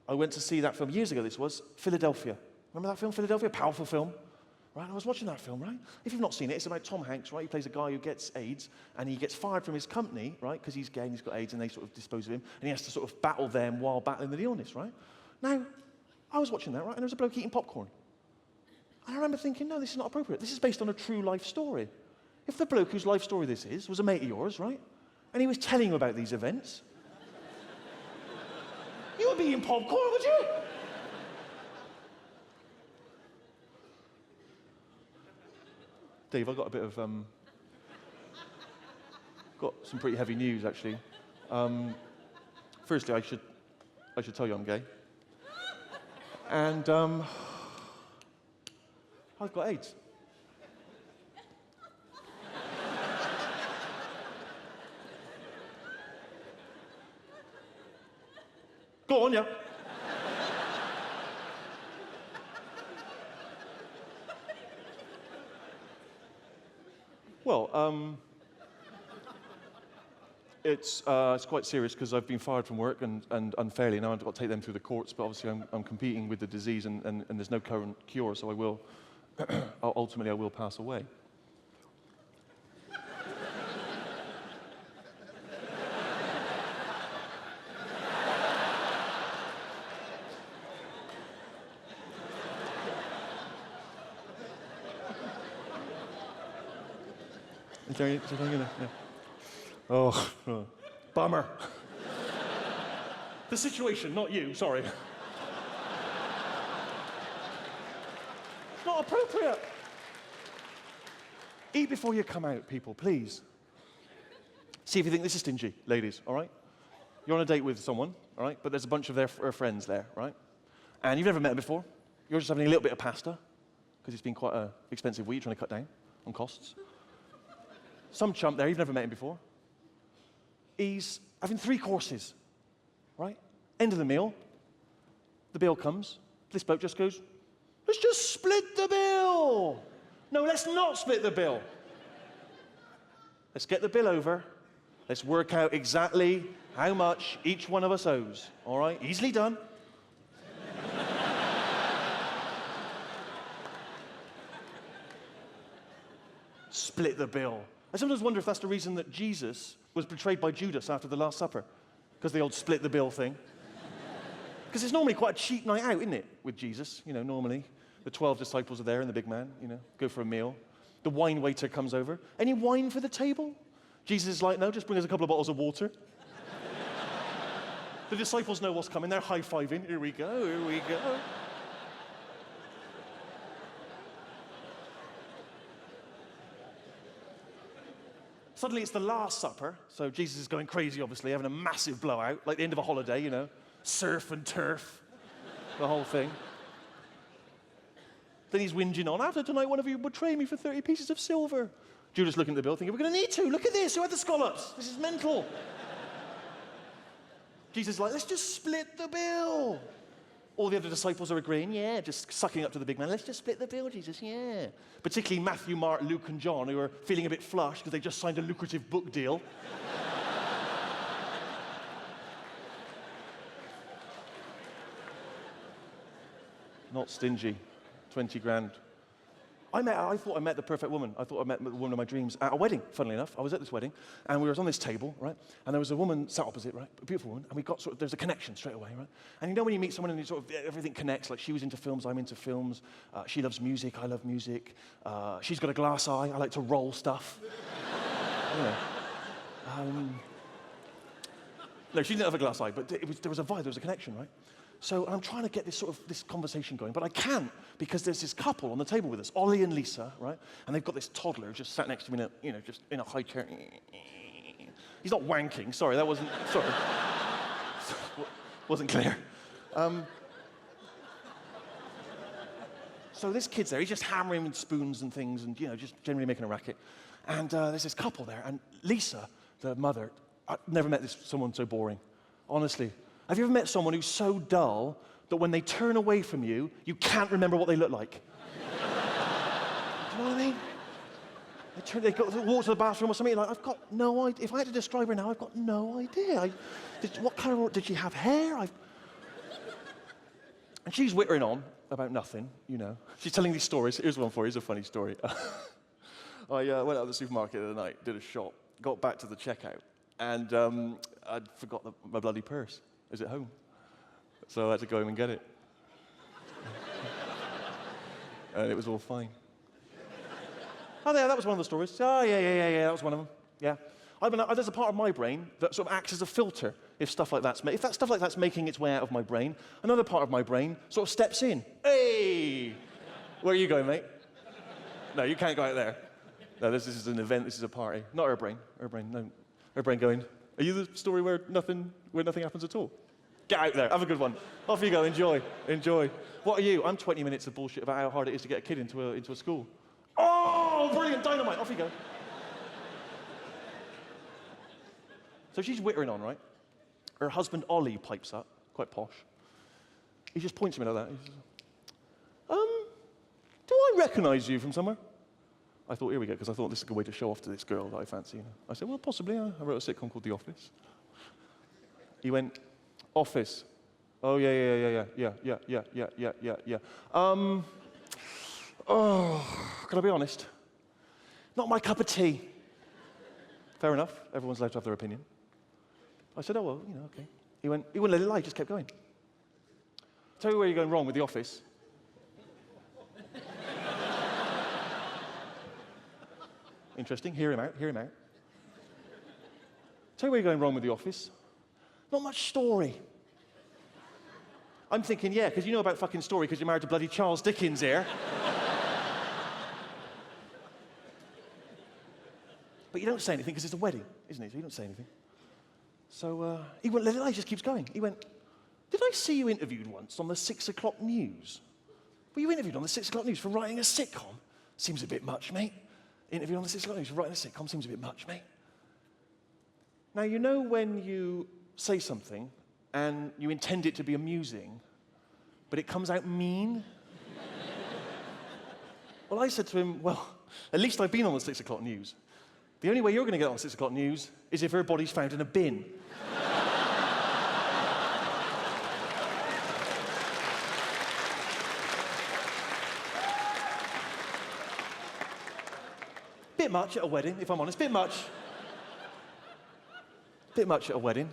I went to see that film years ago, this was, Philadelphia. Remember that film, Philadelphia? Powerful film. Right, I was watching that film, right? If you've not seen it, it's about Tom Hanks, right? He plays a guy who gets AIDS, and he gets fired from his company, right? Because he's gay and he's got AIDS, and they sort of dispose of him, and he has to sort of battle them while battling with the illness, right? Now, I was watching that, right? And there was a bloke eating popcorn. And I remember thinking, no, this is not appropriate. This is based on a true life story. If the bloke whose life story this is was a mate of yours, right? And he was telling you about these events, you would be eating popcorn, would you? Dave, I've got a bit of, got some pretty heavy news, actually. Firstly, I should tell you I'm gay. And, I've got AIDS. Go on, yeah. Well, it's quite serious because I've been fired from work and unfairly. Now I've got to take them through the courts, but obviously I'm competing with the disease and there's no current cure, so I will, ultimately I will pass away. Is there anything in there? Yeah. Oh, bummer. The situation, not you, sorry. Not appropriate. Eat before you come out, people, please. See if you think this is stingy, ladies, all right? You're on a date with someone, all right? But there's a bunch of their friends there, right? And you've never met them before. You're just having a little bit of pasta, because it's been quite an expensive week, trying to cut down on costs. Some chump there, you've never met him before. He's having 3 courses, right? End of the meal, the bill comes. This bloke just goes, let's just split the bill. No, let's not split the bill. Let's get the bill over. Let's work out exactly how much each one of us owes, all right? Easily done. Split the bill. I sometimes wonder if that's the reason that Jesus was betrayed by Judas after the Last Supper, because the old split the bill thing. Because it's normally quite a cheap night out, isn't it, with Jesus? You know, normally. The 12 disciples are there and the big man, you know, go for a meal. The wine waiter comes over. Any wine for the table? Jesus is like, no, just bring us a couple of bottles of water. The disciples know what's coming. They're high-fiving. Here we go, here we go. Suddenly it's the Last Supper, so Jesus is going crazy, obviously, having a massive blowout, like the end of a holiday, you know, surf and turf, the whole thing. Then he's whinging on, after tonight one of you betray me for 30 pieces of silver. Judas looking at the bill, thinking, we're going to need to, look at this, who had the scallops? This is mental. Jesus is like, let's just split the bill. All the other disciples are agreeing, yeah, just sucking up to the big man. Let's just split the bill, Jesus, yeah. Particularly Matthew, Mark, Luke, and John, who are feeling a bit flush because they just signed a lucrative book deal. Not stingy. 20 grand. I thought I met the perfect woman. I thought I met the woman of my dreams at a wedding, funnily enough. I was at this wedding, and we were on this table, right? And there was a woman sat opposite, right? A beautiful woman, and we got there's a connection straight away, right? And you know when you meet someone and you sort of, everything connects, like she was into films, I'm into films. She loves music, I love music. She's got a glass eye, I like to roll stuff. You know. No, she didn't have a glass eye, but there was a vibe, there was a connection, right? So I'm trying to get this conversation going, but I can't because there's this couple on the table with us, Ollie and Lisa, right? And they've got this toddler just sat next to me just in a high chair. He's not wanking, sorry, that wasn't, sorry. Wasn't clear. So this kid's there, he's just hammering with spoons and things and, you know, just generally making a racket. And there's this couple there, and Lisa, the mother, I've never met someone so boring, honestly. Have you ever met someone who's so dull that when they turn away from you, you can't remember what they look like? Do you know what I mean? They walk to the bathroom or something, like, I've got no idea. If I had to describe her now, I've got no idea. What colour, did she have hair? And she's whittering on about nothing, you know. She's telling these stories. Here's one for you. Here's a funny story. I went out to the supermarket the other night, did a shop, got back to the checkout, and I'd forgot my bloody purse. Is at home. So I had to go home and get it. And it was all fine. Oh, yeah, that was one of the stories. Oh, yeah, that was one of them. Yeah. I mean, there's a part of my brain that sort of acts as a filter if stuff like that's if that stuff like that's making its way out of my brain. Another part of my brain sort of steps in. Hey, where are you going, mate? No, you can't go out there. No, this is an event. This is a party. Not her brain. Her brain. No, her brain going. Are you the story where nothing happens at all? Get out there. Have a good one. Off you go. Enjoy. What are you? I'm 20 minutes of bullshit about how hard it is to get a kid into a school. Oh, brilliant! Dynamite. Off you go. So she's whittering on, right? Her husband, Ollie, pipes up, quite posh. He just points at me like that. He says, do I recognise you from somewhere? I thought, here we go, because I thought this is a good way to show off to this girl that I fancy. You know? I said, well, possibly. I wrote a sitcom called The Office. He went, Office. Oh, yeah. Can I be honest? Not my cup of tea. Fair enough. Everyone's allowed to have their opinion. I said, oh, well, you know, okay. He wouldn't let it lie, just kept going. Tell you where you're going wrong with The Office. Interesting, hear him out. Tell you where you're going wrong with The Office. Not much story. I'm thinking, yeah, because you know about fucking story because you're married to bloody Charles Dickens here. But you don't say anything because it's a wedding, isn't it? So you don't say anything. So he wouldn't let it lie, he just keeps going. He went, did I see you interviewed once on the 6 o'clock news? Were you interviewed on the 6 o'clock news for writing a sitcom? Seems a bit much, mate. Interviewed on the 6 o'clock news for writing a sitcom seems a bit much, mate. Now, you know when you say something and you intend it to be amusing, but it comes out mean? Well, I said to him, well, at least I've been on the 6 o'clock news. The only way you're going to get on 6 o'clock news is if her body's found in a bin. Bit much at a wedding, if I'm honest. Bit much at a wedding.